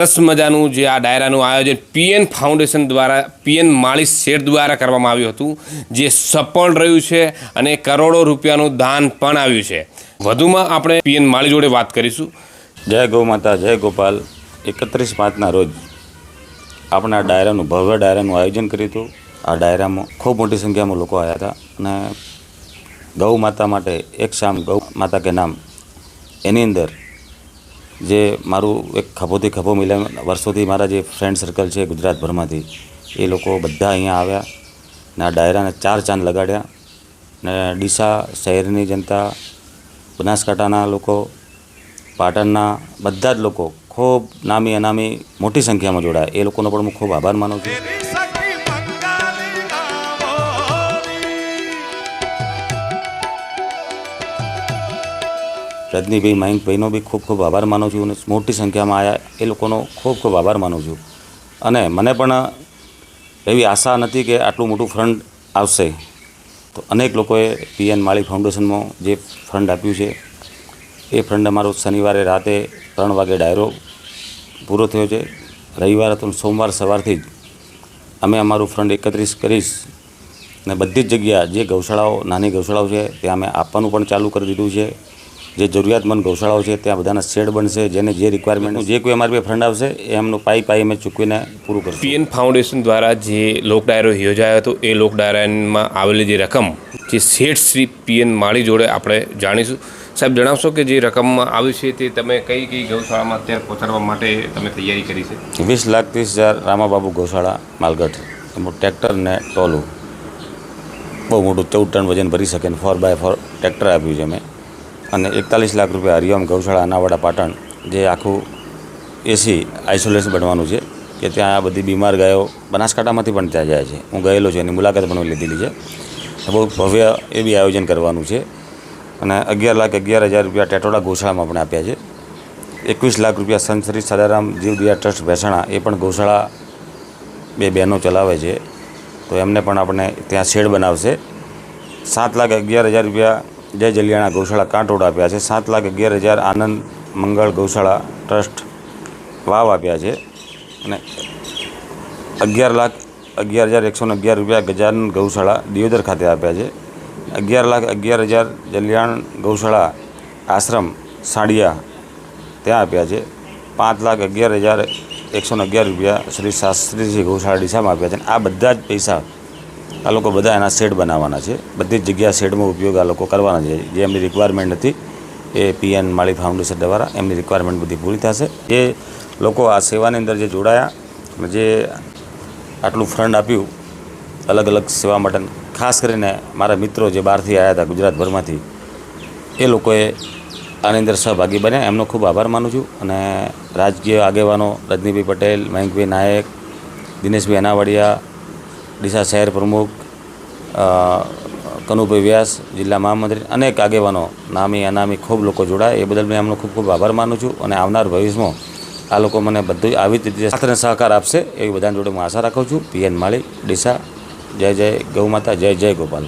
સરસ મજાનું જે આ ડાયરાનું આયોજન પીએન ફાઉન્ડેશન દ્વારા પીએન માળી શેઠ દ્વારા કરવામાં આવ્યું હતું, જે સફળ રહ્યું છે અને કરોડો રૂપિયાનું દાન પણ આવ્યું છે. વધુમાં આપણે પીએન માળી જોડે વાત કરીશું. જય ગૌ માતા, જય ગોપાલ. 31/5ના રોજ આપણે આ ડાયરાનું ભવ્ય ડાયરાનું આયોજન કર્યું હતું. આ ડાયરામાં ખૂબ મોટી સંખ્યામાં લોકો આવ્યા હતા અને ગૌ માતા માટે એક શામ ગૌ માતા કે નામ એની અંદર જે મારું એક ખભોથી ખભો મિલાવ વર્ષોથી મારા જે ફ્રેન્ડ સર્કલ છે ગુજરાતભરમાંથી એ લોકો બધા અહીંયા આવ્યા ને આ ડાયરાને 4 ચાંદ લગાડ્યા ને ડીસા શહેરની જનતા, બનાસકાંઠાના લોકો, પાટણના બધા જ લોકો ખૂબ નામી અનામી મોટી સંખ્યામાં જોડાયા. એ લોકોનો પણ હું ખૂબ આભાર માનું છું. રજનીભાઈ, મયંકભાઈનો બી ખૂબ ખૂબ આભાર માનું છું અને મોટી સંખ્યામાં આવ્યા એ લોકોનો ખૂબ ખૂબ આભાર માનું છું. અને મને પણ એવી આશા નથી કે આટલું મોટું ફંડ આવશે, તો અનેક લોકોએ પીએન માળી ફાઉન્ડેશનમાં જે ફંડ આપ્યું છે એ ફંડ અમારો શનિવારે રાતે 3 વાગે ડાયરો પૂરો થયો છે. રવિવારે તો સોમવાર સવારથી જ અમે અમારું ફંડ એકત્રિત કરીશ અને બધી જ જગ્યા જે ગૌશાળાઓ, નાની ગૌશાળાઓ છે ત્યાં અમે આપવાનું પણ ચાલુ કરી દીધું છે. જે જરૂરિયાતમંદ ગૌશાળાઓ છે ત્યાં બધાના શેડ બનશે, જેને જે રિક્વાયરમેન્ટનું જે કોઈ અમારી ફંડ આવશે એ એમનું પાઈ અમે ચૂકવીને પૂરું કરશું. પીએન ફાઉન્ડેશન દ્વારા જે લોક ડાયરો યોજાયો હતો એ લોક ડાયરામાં આવેલી જે રકમ જે શેઠ શ્રી પીએન માળી જોડે આપણે જાણીશું. સાહેબ, જણાવશો કે જે રકમમાં આવી છે તે તમે કઈ કઈ ગૌશાળામાં અત્યારે પહોંચાડવા માટે તમે તૈયારી કરી છે? 20,30,000 રામાબાબુ ગૌશાળા માલગઢ, એમનું ટ્રેક્ટર ને ટોલું બહુ મોટું 14 ટન વજન ભરી શકે ને 4x4 ટ્રેક્ટર આપ્યું છે અમે. અને 41 લાખ રૂપિયા હરિઓમ ગૌશાળા અનાવાડા પાટણ, જે આખું એસી આઇસોલેશન બનવાનું છે કે ત્યાં આ બધી બીમાર ગાયો બનાસકાંઠામાંથી પણ ત્યાં જાય છે. હું ગયેલો છું, એની મુલાકાત પણ લીધેલી છે. બહુ ભવ્ય એ બી આયોજન કરવાનું છે. અને 11,11,000 રૂપિયા ટેટોડા ગૌશાળામાં પણ આપ્યા છે. 21 લાખ રૂપિયા સંત શ્રી સદારામ જીવદયા ટ્રસ્ટ ભેસાણા, એ પણ ગૌશાળા 2 બહેનો ચલાવે છે, તો એમને પણ આપણે ત્યાં શેડ બનાવશે. 7,11,000 રૂપિયા જય જલિયાણા ગૌશાળા કાંટોડ આપ્યા છે. 7,11,000 આનંદ મંગળ ગૌશાળા ટ્રસ્ટ વાવ આપ્યા છે. અને 11,11,111 રૂપિયા ગજાનન ગૌશાળા દિયોદર ખાતે આપ્યા છે. 11,11,000 જલિયાણ ગૌશાળા આશ્રમ સાડિયા ત્યાં આપ્યા છે. 5,11,111 રૂપિયા શ્રી શાસ્ત્રીજી ગૌશાળા ડીસામાં આપ્યા છે. આ બધા જ પૈસા આ લોકો બધા એના શેડ બનાવવાના છે. બધી જ જગ્યા શેડમાં ઉપયોગ આ લોકો કરવાના છે. જે એમની રિક્વાયરમેન્ટ હતી એ પીએન માળી ફાઉન્ડેશન દ્વારા એમની રિક્વાયરમેન્ટ બધી પૂરી થશે. જે લોકો આ સેવાની અંદર જે જોડાયા અને જે આટલું ફંડ આપ્યું અલગ અલગ સેવા માટે, ખાસ કરીને મારા મિત્રો જે બહારથી આવ્યા હતા ગુજરાતભરમાંથી, એ લોકોએ આની અંદર સહભાગી બન્યા, એમનો ખૂબ આભાર માનું છું. અને રાજકીય આગેવાનો રજનીભાઈ પટેલ, મયંકભાઈ નાયક, દિનેશભાઈ અનાવાડિયા, ડીસા શહેર પ્રમુખ કનુભાઈ વ્યાસ, જિલ્લા મહામંત્રી, અનેક આગેવાનો નામી અનામી ખૂબ લોકો જોડાય, એ બદલ મેં એમનો ખૂબ ખૂબ આભાર માનું છું. અને આવનાર ભવિષ્યમાં આ લોકો મને બધું આવી જ રીતે સાથે સહકાર આપશે એવી બધાની જોડે હું આશા રાખું છું. પીએન માળી, ડીસા. જય જય ગૌ માતા, જય જય ગોપાલ.